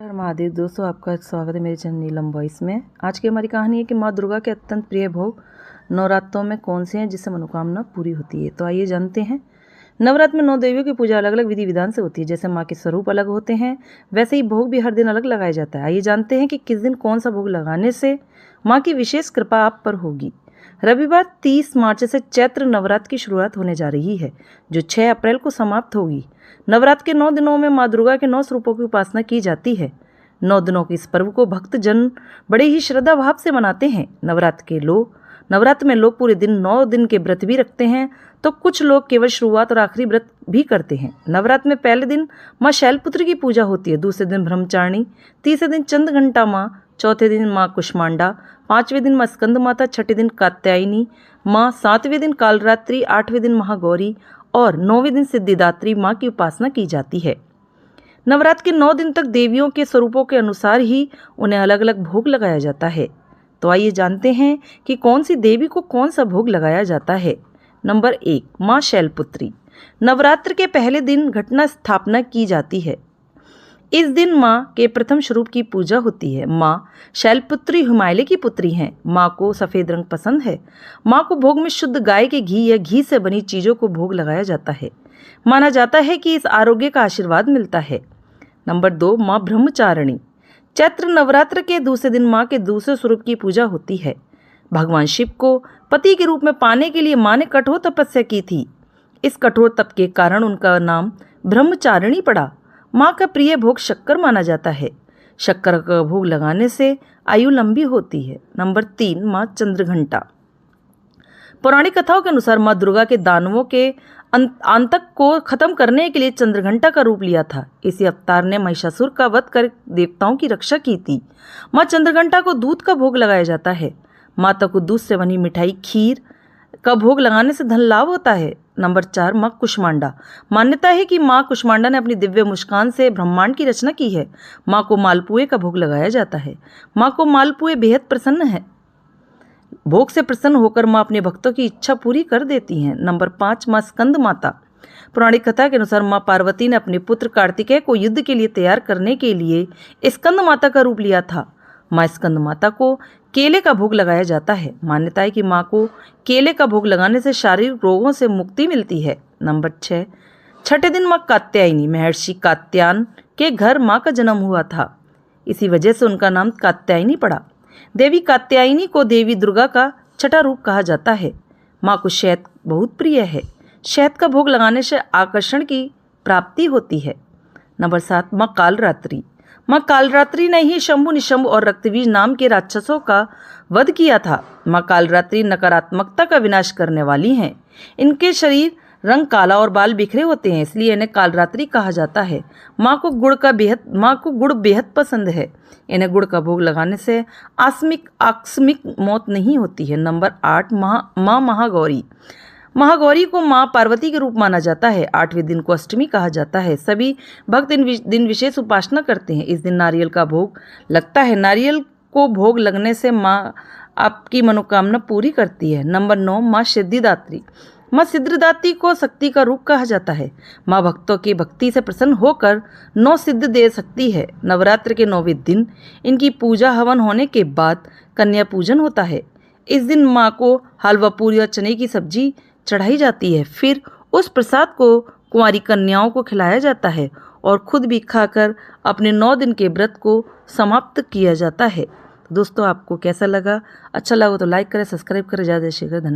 हर महादेव दोस्तों, आपका स्वागत है मेरे चैनल नीलम वॉइस में। आज की हमारी कहानी है कि माँ दुर्गा के अत्यंत प्रिय भोग नवरात्रों में कौन से हैं जिससे मनोकामना पूरी होती है। तो आइए जानते हैं। नवरात्र में 9 देवियों की पूजा अलग अलग विधि विधान से होती है। जैसे माँ के स्वरूप अलग होते हैं, वैसे ही भोग भी हर दिन अलग लगाया जाता है। आइए जानते हैं कि किस दिन कौन सा भोग लगाने से माँ की विशेष कृपा आप पर होगी। रविवार 30 मार्च से चैत्र नवरात्र की शुरुआत होने जा रही है, जो 6 अप्रैल को समाप्त होगी। नवरात्र के 9 दिनों में माँ दुर्गा के 9 स्वरूपों की उपासना की जाती है। 9 दिनों के इस पर्व को भक्त जन बड़े ही श्रद्धा भाव से मनाते हैं। नवरात्र में लोग पूरे दिन 9 दिन के व्रत भी रखते हैं, तो कुछ लोग केवल शुरुआत और आखिरी व्रत भी करते हैं। नवरात्र में पहले दिन माँ शैलपुत्री की पूजा होती है, दूसरे दिन ब्रह्मचारिणी, तीसरे दिन चंद्रघंटा माँ, चौथे दिन माँ कुष्मांडा, 5वें दिन माँ स्कंद माता, 6ठे दिन कात्यायनी माँ, 7वें दिन कालरात्रि, 8वें दिन महागौरी और 9वें दिन सिद्धिदात्री माँ की उपासना की जाती है। नवरात्र के 9 दिन तक देवियों के स्वरूपों के अनुसार ही उन्हें अलग अलग भोग लगाया जाता है। तो आइए जानते हैं कि कौन सी देवी को कौन सा भोग लगाया जाता है। नंबर 1, माँ शैलपुत्री। नवरात्र के पहले दिन घटना स्थापना की जाती है। इस दिन माँ के प्रथम स्वरूप की पूजा होती है। माँ शैलपुत्री हिमालय की पुत्री हैं। माँ को सफ़ेद रंग पसंद है। माँ को भोग में शुद्ध गाय के घी या घी से बनी चीज़ों को भोग लगाया जाता है। माना जाता है कि इस आरोग्य का आशीर्वाद मिलता है। नंबर 2, माँ ब्रह्मचारिणी। चैत्र नवरात्र के दूसरे दिन माँ के दूसरे स्वरूप की पूजा होती है। भगवान शिव को पति के रूप में पाने के लिए माँ ने कठोर तपस्या की थी। इस कठोर तप के कारण उनका नाम ब्रह्मचारिणी पड़ा। माँ का प्रिय भोग शक्कर माना जाता है। शक्कर का भोग लगाने से आयु लंबी होती है। नंबर 3, माँ चंद्रघंटा। पौराणिक कथाओं के अनुसार माँ दुर्गा के दानवों के आतंक को खत्म करने के लिए चंद्रघंटा का रूप लिया था। इसी अवतार ने महिषासुर का वध कर देवताओं की रक्षा की थी। माँ चंद्रघंटा को दूध का भोग लगाया जाता है। माता को दूध से बनी मिठाई खीर का भोग लगाने से धन लाभ होता है। नंबर 4, माँ कुष्मांडा। मान्यता है कि माँ कुष्मांडा ने अपनी दिव्य मुस्कान से ब्रह्मांड की रचना की है। माँ को मालपुए का भोग लगाया जाता है। माँ को मालपुए बेहद प्रसन्न है। भोग से प्रसन्न होकर माँ अपने भक्तों की इच्छा पूरी कर देती हैं। नंबर 5, माँ स्कंद माता। पौराणिक कथा के अनुसार माँ पार्वती ने अपने पुत्र कार्तिकेय को युद्ध के लिए तैयार करने के लिए स्कंद माता का रूप लिया था। माँ स्कंद माता को केले का भोग लगाया जाता है। मान्यता है कि माँ को केले का भोग लगाने से शारीरिक रोगों से मुक्ति मिलती है। नंबर 6, छठे दिन माँ कात्यायनी। महर्षि कात्यायन के घर माँ का जन्म हुआ था, इसी वजह से उनका नाम कात्यायनी पड़ा। देवी कात्यायनी को देवी दुर्गा का छठा रूप कहा जाता है। माँ को शहद बहुत प्रिय है। शहद का भोग लगाने से आकर्षण की प्राप्ति होती है। नंबर 7, माँ कालरात्रि। माँ कालरात्रि ने ही शंभु, निशंभु और रक्तबीज नाम के राक्षसों का वध किया था। माँ कालरात्रि नकारात्मकता का विनाश करने वाली हैं। इनके शरीर रंग काला और बाल बिखरे होते हैं, इसलिए इन्हें कालरात्रि कहा जाता है। माँ को गुड़ बेहद पसंद है। इन्हें गुड़ का भोग लगाने से आकस्मिक मौत नहीं होती है। नंबर 8, माँ महागौरी। महागौरी को माँ पार्वती के रूप माना जाता है। 8वें दिन को अष्टमी कहा जाता है। सभी भक्त दिन विशेष उपासना करते हैं। इस दिन नारियल का भोग लगता है। नारियल को भोग लगने से माँ आपकी मनोकामना पूरी करती है। नंबर 9, माँ सिद्धिदात्री। माँ सिद्धिदात्री को शक्ति का रूप कहा जाता है। माँ भक्तों की भक्ति से प्रसन्न होकर 9 सिद्ध दे सकती है। नवरात्र के 9वें दिन इनकी पूजा हवन होने के बाद कन्या पूजन होता है। इस दिन माँ को हलवा पूरी और चने की सब्जी चढ़ाई जाती है। फिर उस प्रसाद को कुंवारी कन्याओं को खिलाया जाता है और खुद भी खाकर अपने 9 दिन के व्रत को समाप्त किया जाता है। दोस्तों, आपको कैसा लगा? अच्छा लगा तो लाइक करें, सब्सक्राइब करें, ज़्यादा शेयर करें। धन्यवाद।